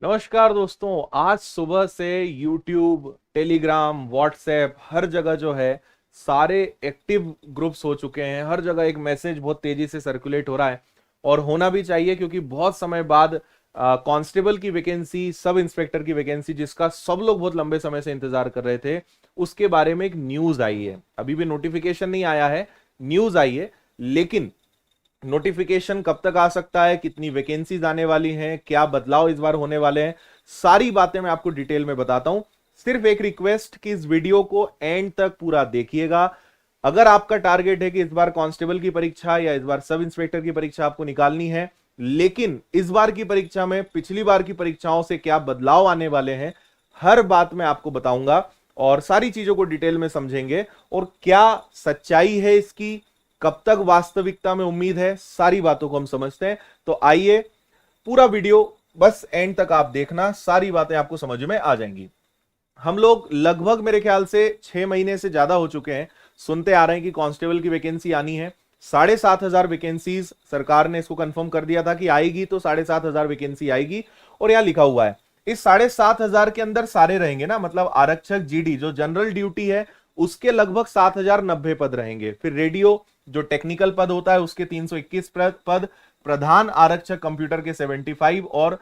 नमस्कार दोस्तों। आज सुबह से YouTube, टेलीग्राम, व्हाट्सएप हर जगह जो है सारे एक्टिव ग्रुप्स हो चुके हैं। हर जगह एक मैसेज बहुत तेजी से सर्कुलेट हो रहा है और होना भी चाहिए, क्योंकि बहुत समय बाद कांस्टेबल की वैकेंसी, सब इंस्पेक्टर की वैकेंसी, जिसका सब लोग बहुत लंबे समय से इंतजार कर रहे थे, उसके बारे में एक न्यूज आई है। अभी भी नोटिफिकेशन नहीं आया है, न्यूज आई है। लेकिन नोटिफिकेशन कब तक आ सकता है, कितनी वैकेंसीज आने वाली हैं, क्या बदलाव इस बार होने वाले हैं, सारी बातें मैं आपको डिटेल में बताता हूं। सिर्फ एक रिक्वेस्ट कि इस वीडियो को एंड तक पूरा देखिएगा। अगर आपका टारगेट है कि इस बार कांस्टेबल की परीक्षा या इस बार सब इंस्पेक्टर की परीक्षा आपको निकालनी है, लेकिन इस बार की परीक्षा में पिछली बार की परीक्षाओं से क्या बदलाव आने वाले हैं, हर बात मैं आपको बताऊंगा और सारी चीजों को डिटेल में समझेंगे। और क्या सच्चाई है इसकी, कब तक वास्तविकता में उम्मीद है, सारी बातों को हम समझते हैं। तो आइए, पूरा वीडियो बस एंड तक आप देखना, सारी बातें आपको समझ में आ जाएंगी। हम लोग लगभग मेरे ख्याल से 6 महीने से ज्यादा हो चुके हैं सुनते आ रहे हैं कि कांस्टेबल की वैकेंसी आनी है। 7,500 वैकेंसीज सरकार ने इसको कंफर्म कर दिया था कि आएगी, तो 7,500 वैकेंसी आएगी। और यहां लिखा हुआ है इस 7,500 के अंदर सारे रहेंगे ना, मतलब आरक्षक जीडी जो जनरल ड्यूटी है उसके लगभग 7,090 पद रहेंगे। फिर रेडियो जो टेक्निकल पद होता है उसके 321 पद, प्रधान आरक्षक कंप्यूटर के 75 और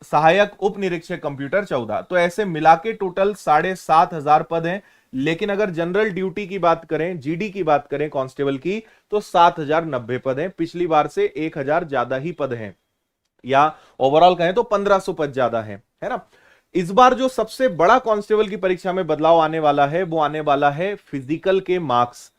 सहायक उप निरीक्षक कंप्यूटर 14। तो ऐसे मिला के टोटल 7,500 पद हैं। लेकिन अगर जनरल ड्यूटी की बात करें, जीडी की बात करें कांस्टेबल की, तो 7,090 पद हैं। पिछली बार से 1,000 ज्यादा ही पद हैं, या ओवरऑल कहें तो 1,500 पद ज्यादा है ना। इस बार जो सबसे बड़ा कांस्टेबल की परीक्षा में बदलाव आने वाला है वो आने वाला है फिजिकल के मार्क्स।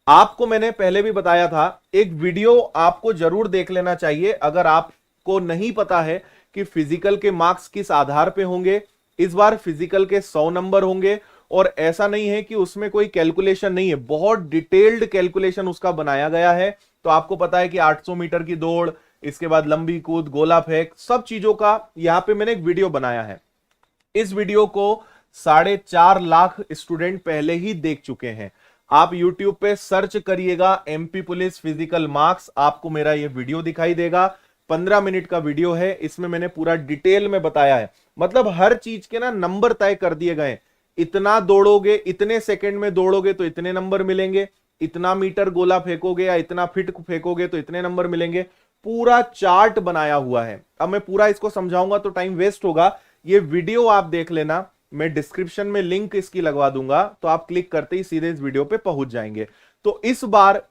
आपको मैंने पहले भी बताया था, एक वीडियो आपको जरूर देख लेना चाहिए अगर आपको नहीं पता है कि फिजिकल के मार्क्स किस आधार पे होंगे। इस बार फिजिकल के 100 नंबर होंगे और ऐसा नहीं है कि उसमें कोई कैलकुलेशन नहीं है, बहुत डिटेल्ड कैलकुलेशन उसका बनाया गया है। तो आपको पता है कि 800 मीटर की दौड़, इसके बाद लंबी कूद, गोला फेंक, सब चीजों का यहां पे मैंने एक वीडियो बनाया है। इस वीडियो को 4.5 लाख स्टूडेंट पहले ही देख चुके हैं। आप YouTube पे सर्च करिएगा एमपी पुलिस फिजिकल मार्क्स, आपको मेरा ये वीडियो दिखाई देगा। 15 मिनट का वीडियो है, इसमें मैंने पूरा डिटेल में बताया है। मतलब हर चीज के ना नंबर तय कर दिए गए। इतना दौड़ोगे, इतने सेकंड में दौड़ोगे तो इतने नंबर मिलेंगे, इतना मीटर गोला फेंकोगे या इतना फिट फेंकोगे तो इतने नंबर मिलेंगे। पूरा चार्ट बनाया हुआ है। अब मैं पूरा इसको समझाऊंगा तो टाइम वेस्ट होगा, ये वीडियो आप देख लेना। मैं डिस्क्रिप्शन में लिंक इसकी लगवा दूंगा, तो आप क्लिक करते ही सीधे इस वीडियो पे पहुंच जाएंगे। तो इस बार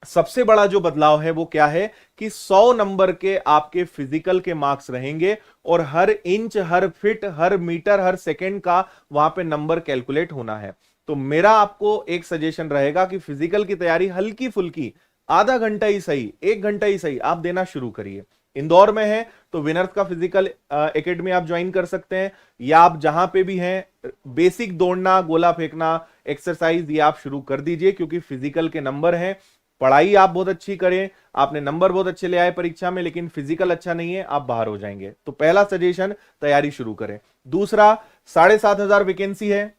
सबसे बड़ा जो बदलाव है वो क्या है कि 100 नंबर के आपके फिजिकल के मार्क्स रहेंगे और हर इंच, हर फिट, हर मीटर, हर सेकंड का वहां पे नंबर कैलकुलेट होना है। तो मेरा आपको एक सजेशन रहेगा कि फिजिकल की तैयारी हल्की फुल्की, आधा घंटा ही सही, 1 घंटा ही सही, आप देना शुरू करिए। इंदौर में है तो विनर्स का फिजिकल एकेडमी आप ज्वाइन कर सकते हैं, या आप जहां पे भी हैं बेसिक दौड़ना, गोला फेंकना, एक्सरसाइज ये आप शुरू कर दीजिए, क्योंकि फिजिकल के नंबर हैं। पढ़ाई आप बहुत अच्छी करें, आपने नंबर बहुत अच्छे ले आए परीक्षा में, लेकिन फिजिकल अच्छा नहीं है, आप बाहर हो जाएंगे। तो पहला सजेशन, तैयारी शुरू करें। दूसरा, 7,500 वैकेंसी है,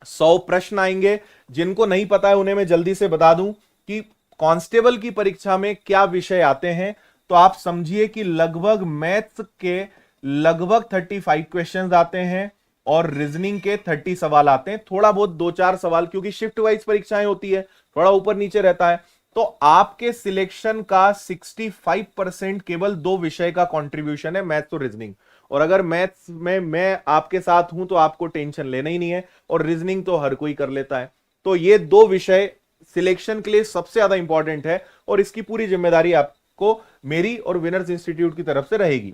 100 प्रश्न आएंगे। जिनको नहीं पता है उन्हें मैं जल्दी से बता दूं कि कांस्टेबल की परीक्षा में क्या विषय आते हैं। तो आप समझिए कि लगभग मैथ्स के लगभग 35 क्वेश्चंस आते हैं और रीजनिंग के 30 सवाल आते हैं। थोड़ा बहुत 2-4 सवाल, क्योंकि शिफ्ट वाइज परीक्षाएं होती है, थोड़ा ऊपर नीचे रहता है। तो आपके सिलेक्शन का 65% केवल 2 विषय का कंट्रीब्यूशन है, मैथ्स और रीजनिंग। और अगर मैथ्स में मैं आपके साथ हूं तो आपको टेंशन लेना ही नहीं है, और रीजनिंग तो हर कोई कर लेता है। तो ये 2 विषय सिलेक्शन के लिए सबसे ज्यादा इंपॉर्टेंट है, और इसकी पूरी जिम्मेदारी आपको मेरी और विनर्स इंस्टीट्यूट की तरफ से रहेगी।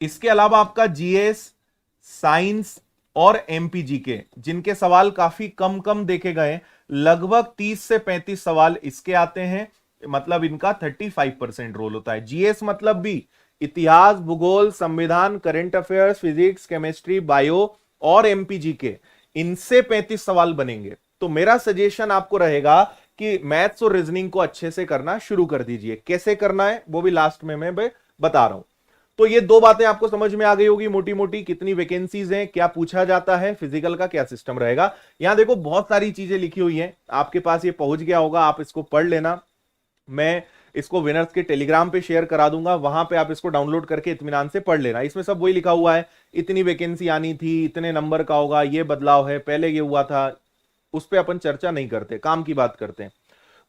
इसके अलावा आपका जीएस, साइंस और एमपीजी के, जिनके सवाल काफी कम कम देखे गए, लगभग 30 से 35 सवाल इसके आते हैं। मतलब इनका 35% रोल होता है। जीएस मतलब भी इतिहास, भूगोल, संविधान, current affairs, physics, chemistry, bio और एमपीजी के, इनसे 35 सवाल बनेंगे। तो मेरा सजेशन आपको रहेगा कि मैथ्स और रीजनिंग को अच्छे से करना शुरू कर दीजिए। कैसे करना है वो भी लास्ट में मैं बता रहा हूं। तो ये 2 बातें आपको समझ में आ गई होगी मोटी मोटी, कितनी वैकेंसीज हैं, क्या पूछा जाता है, फिजिकल का क्या सिस्टम रहेगा। यहां देखो बहुत सारी चीजें लिखी हुई हैं, आपके पास ये पहुंच गया होगा, आप इसको पढ़ लेना। मैं इसको विनर्स के टेलीग्राम पे शेयर करा दूंगा, वहां पे आप इसको डाउनलोड करके इत्मीनान से पढ़ लेना। इसमें सब वही लिखा हुआ है, इतनी वैकेंसी आनी थी, इतने नंबर का होगा, ये बदलाव है, पहले ये हुआ था, उस पर अपन चर्चा नहीं करते, काम की बात करते हैं।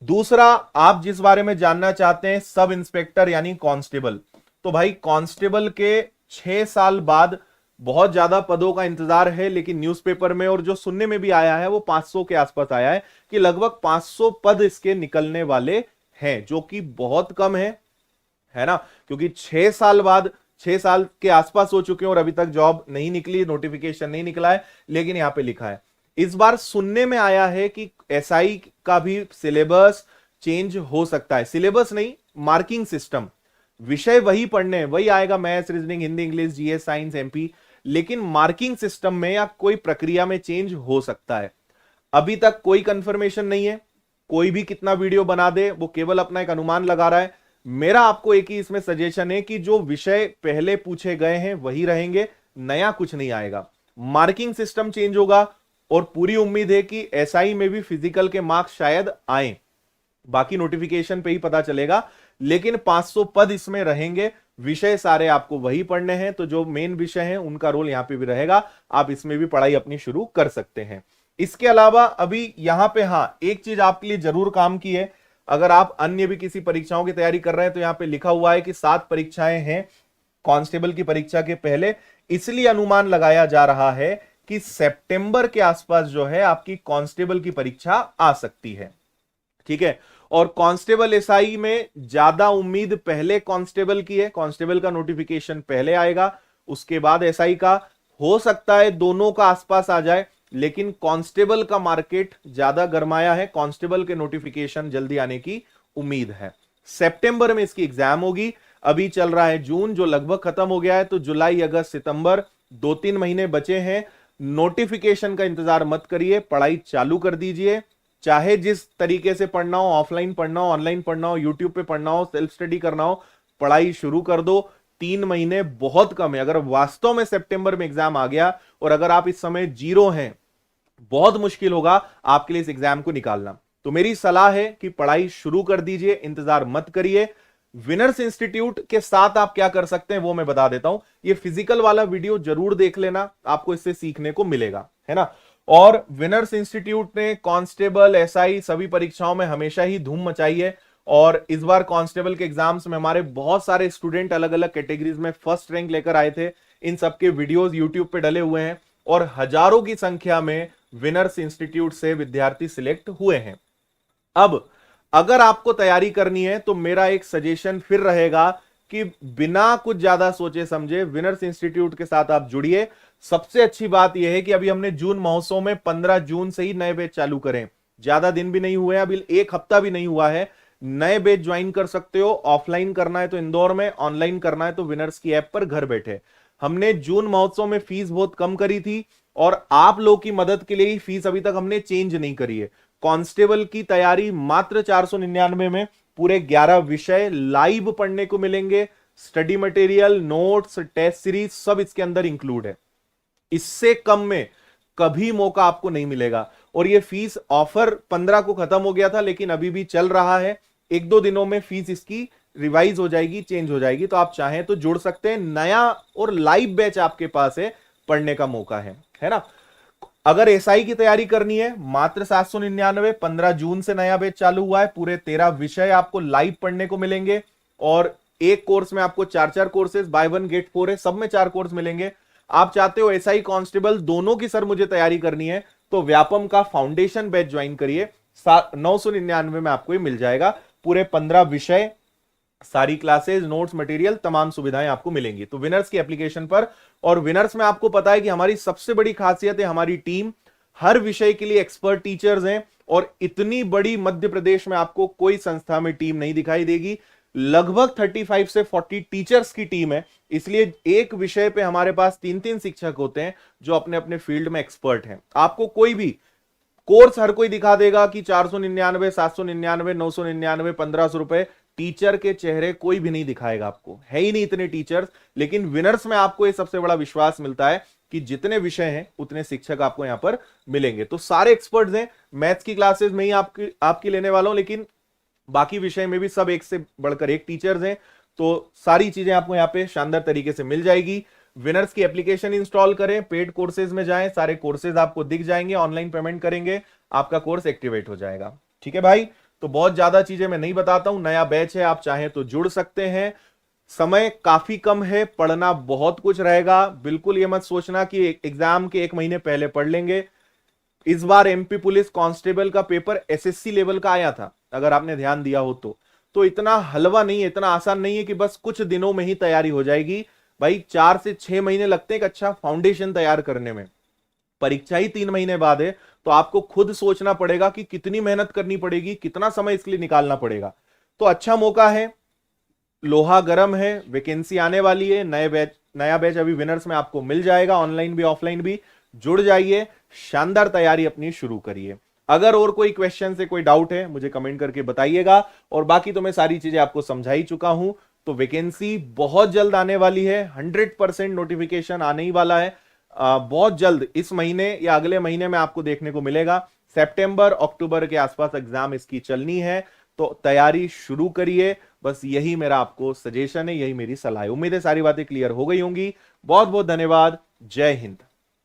दूसरा, आप जिस बारे में जानना चाहते हैं, सब इंस्पेक्टर यानी कांस्टेबल। तो भाई कांस्टेबल के 6 साल बाद बहुत ज्यादा पदों का इंतजार है, लेकिन न्यूज़पेपर में और जो सुनने में भी आया है वो 500 के आसपास आया है कि लगभग 500 पद इसके निकलने वाले हैं, जो कि बहुत कम है ना, क्योंकि 6 साल बाद, 6 साल के आसपास हो चुके हैं और अभी तक जॉब नहीं निकली, नोटिफिकेशन नहीं निकला है। लेकिन यहां पे लिखा है, इस बार सुनने में आया है कि एसआई का भी सिलेबस चेंज हो सकता है। सिलेबस नहीं, मार्किंग सिस्टम, विषय वही पढ़ने, वही आएगा, maths, reasoning, Hindi, English, GS, science, MP, लेकिन मार्किंग सिस्टम में या कोई प्रक्रिया में चेंज हो सकता है। अभी तक कोई कंफर्मेशन नहीं है, कोई भी कितना वीडियो बना दे, वो केवल अपना एक अनुमान लगा रहा है। मेरा आपको एक ही इसमें सजेशन है कि जो विषय पहले पूछे गए हैं वही रहेंगे, नया कुछ नहीं आएगा। मार्किंग सिस्टम चेंज होगा और पूरी उम्मीद है कि एसआई में भी फिजिकल के मार्क्स शायद आए, बाकी नोटिफिकेशन पे ही पता चलेगा, लेकिन 500 पद इसमें रहेंगे। विषय सारे आपको वही पढ़ने हैं, तो जो मेन विषय हैं उनका रोल यहां पे भी रहेगा, आप इसमें भी पढ़ाई अपनी शुरू कर सकते हैं। इसके अलावा अभी यहां पे हां, एक चीज आपके लिए जरूर काम की है, अगर आप अन्य भी किसी परीक्षाओं की तैयारी कर रहे हैं तो यहां पे लिखा हुआ है कि 7 परीक्षाएं हैं कांस्टेबल की परीक्षा के पहले, इसलिए अनुमान लगाया जा रहा है कि सितंबर के आसपास जो है आपकी कांस्टेबल की परीक्षा आ सकती है। ठीक है, और कांस्टेबल एसआई में ज्यादा उम्मीद पहले कांस्टेबल की है, कांस्टेबल का नोटिफिकेशन पहले आएगा, उसके बाद एसआई का। हो सकता है दोनों का आसपास आ जाए, लेकिन कांस्टेबल का मार्केट ज्यादा गरमाया है, कांस्टेबल के नोटिफिकेशन जल्दी आने की उम्मीद है। सितंबर में इसकी एग्जाम होगी, अभी चल रहा है जून जो लगभग खत्म हो गया है, तो जुलाई, अगस्त, सितंबर 2-3 महीने बचे हैं। नोटिफिकेशन का इंतजार मत करिए, पढ़ाई चालू कर दीजिए, चाहे जिस तरीके से पढ़ना हो, ऑफलाइन पढ़ना हो, ऑनलाइन पढ़ना हो, यूट्यूब पे पढ़ना हो, सेल्फ स्टडी करना हो, पढ़ाई शुरू कर दो। 3 महीने बहुत कम है। अगर वास्तव में सितंबर में एग्जाम आ गया और अगर आप इस समय जीरो हैं, बहुत मुश्किल होगा आपके लिए इस एग्जाम को निकालना। तो मेरी सलाह है कि पढ़ाई शुरू कर दीजिए, इंतजार मत करिए। विनर्स इंस्टीट्यूट के साथ आप क्या कर सकते हैं वो मैं बता देता हूं। ये फिजिकल वाला वीडियो जरूर देख लेना, आपको इससे सीखने को मिलेगा, है ना। और विनर्स इंस्टीट्यूट ने कांस्टेबल, एसआई सभी परीक्षाओं में हमेशा ही धूम मचाई है, और इस बार कांस्टेबल के एग्जाम्स में हमारे बहुत सारे स्टूडेंट अलग अलग कैटेगरीज में फर्स्ट रैंक लेकर आए थे। इन सबके वीडियोस यूट्यूब पे डले हुए हैं और हजारों की संख्या में विनर्स इंस्टीट्यूट से विद्यार्थी सिलेक्ट हुए हैं। अब अगर आपको तैयारी करनी है तो मेरा एक सजेशन फिर रहेगा कि बिना कुछ ज्यादा सोचे समझे विनर्स इंस्टीट्यूट के साथ आप जुड़िए। सबसे अच्छी बात यह है कि अभी हमने जून महोत्सव में 15 जून से ही नए बैच चालू करें, ज्यादा दिन भी नहीं हुए, अभी 1 हफ्ता भी नहीं हुआ है। नए बैच ज्वाइन कर सकते हो, ऑफलाइन करना है तो इंदौर में, ऑनलाइन करना है तो विनर्स की ऐप पर घर बैठे। हमने जून महोत्सव में फीस बहुत कम करी थी और आप लोग की मदद के लिए ही फीस अभी तक हमने चेंज नहीं करी है। कांस्टेबल की तैयारी मात्र 499 में पूरे 11 विषय लाइव पढ़ने को मिलेंगे, study material, notes, test series सब इसके अंदर इंक्लूड है। इससे कम में कभी मौका आपको नहीं मिलेगा। और ये फीस ऑफर 15 को खत्म हो गया था, लेकिन अभी भी चल रहा है। 1-2 दिनों में फीस इसकी रिवाइज हो जाएगी, चेंज हो जाएगी, तो आप चाहें तो जुड़ सकते हैं। नया और लाइव बैच आपके पास है, पढ़ने का मौका है ना। अगर एसआई की तैयारी करनी है मात्र 799, 15 जून से नया बैच चालू हुआ है, पूरे 13 विषय आपको लाइव पढ़ने को मिलेंगे और एक कोर्स में आपको 4-4 कोर्सेज, बाय 1 गेट 4 है, सब में 4 कोर्स मिलेंगे। आप चाहते हो एसआई कांस्टेबल दोनों की सर मुझे तैयारी करनी है तो व्यापम का फाउंडेशन बैच ज्वाइन करिए, 999 में आपको ये मिल जाएगा। पूरे 15 विषय, सारी क्लासेस, नोट्स, मटेरियल, तमाम सुविधाएं आपको मिलेंगी। तो विनर्स की एप्लीकेशन पर, और विनर्स में आपको पता है कि हमारी सबसे बड़ी खासियत है हमारी टीम, हर विषय के लिए एक्सपर्ट टीचर्स हैं और इतनी बड़ी मध्य प्रदेश में आपको कोई संस्था में टीम नहीं दिखाई देगी। लगभग 35 से 40 टीचर्स की टीम है, इसलिए एक विषय पे हमारे पास 3-3 शिक्षक होते हैं जो अपने अपने फील्ड में एक्सपर्ट हैं। आपको कोई भी कोर्स हर कोई दिखा देगा कि 499, 799, 999, 1500 रुपए, टीचर के चेहरे कोई भी नहीं दिखाएगा आपको, है ही नहीं इतने टीचर्स। लेकिन विनर्स में आपको ये सबसे बड़ा विश्वास मिलता है कि जितने विषय हैं उतने शिक्षक आपको यहां पर मिलेंगे। तो सारे एक्सपर्ट्स हैं। मैथ्स की क्लासेस में ही आपकी लेने वाला हूं, लेकिन बाकी विषय में भी सब एक से बढ़कर एक टीचर्स हैं, तो सारी चीजें आपको यहाँ पे शानदार तरीके से मिल जाएगी। विनर्स की एप्लीकेशन इंस्टॉल करें, पेड कोर्सेज में जाएं, सारे कोर्सेज आपको दिख जाएंगे, ऑनलाइन पेमेंट करेंगे, आपका कोर्स एक्टिवेट हो जाएगा। ठीक है भाई, तो बहुत ज्यादा चीजें मैं नहीं बताता हूं, नया बैच है, आप चाहें तो जुड़ सकते हैं। समय काफी कम है, पढ़ना बहुत कुछ रहेगा। बिल्कुल ये मत सोचना कि एग्जाम के 1 महीने पहले पढ़ लेंगे। इस बार एमपी पुलिस कांस्टेबल का पेपर एसएससी लेवल का आया था, अगर आपने ध्यान दिया हो तो इतना हलवा नहीं है, इतना आसान नहीं है कि बस कुछ दिनों में ही तैयारी हो जाएगी। भाई 4 से 6 महीने लगते हैं एक अच्छा फाउंडेशन तैयार करने में। परीक्षा ही 3 महीने बाद है, तो आपको खुद सोचना पड़ेगा कि कितनी मेहनत करनी पड़ेगी, कितना समय इसके लिए निकालना पड़ेगा। तो अच्छा मौका है, लोहा गर्म है, वैकेंसी आने वाली है, नया बैच अभी विनर्स में आपको मिल जाएगा, ऑनलाइन भी ऑफलाइन भी। जुड़ जाइए, शानदार तैयारी अपनी शुरू करिए। अगर और कोई क्वेश्चन से कोई डाउट है मुझे कमेंट करके बताइएगा, और बाकी तो मैं सारी चीजें आपको समझा ही चुका हूं। तो वैकेंसी बहुत जल्द आने वाली है, 100% नोटिफिकेशन आने ही वाला है बहुत जल्द, इस महीने या अगले महीने में आपको देखने को मिलेगा। सितंबर अक्टूबर के आसपास एग्जाम इसकी चलनी है, तो तैयारी शुरू करिए। बस यही मेरा आपको सजेशन है, यही मेरी सलाह है। उम्मीद है सारी बातें क्लियर हो गई होंगी। बहुत बहुत धन्यवाद। जय हिंद।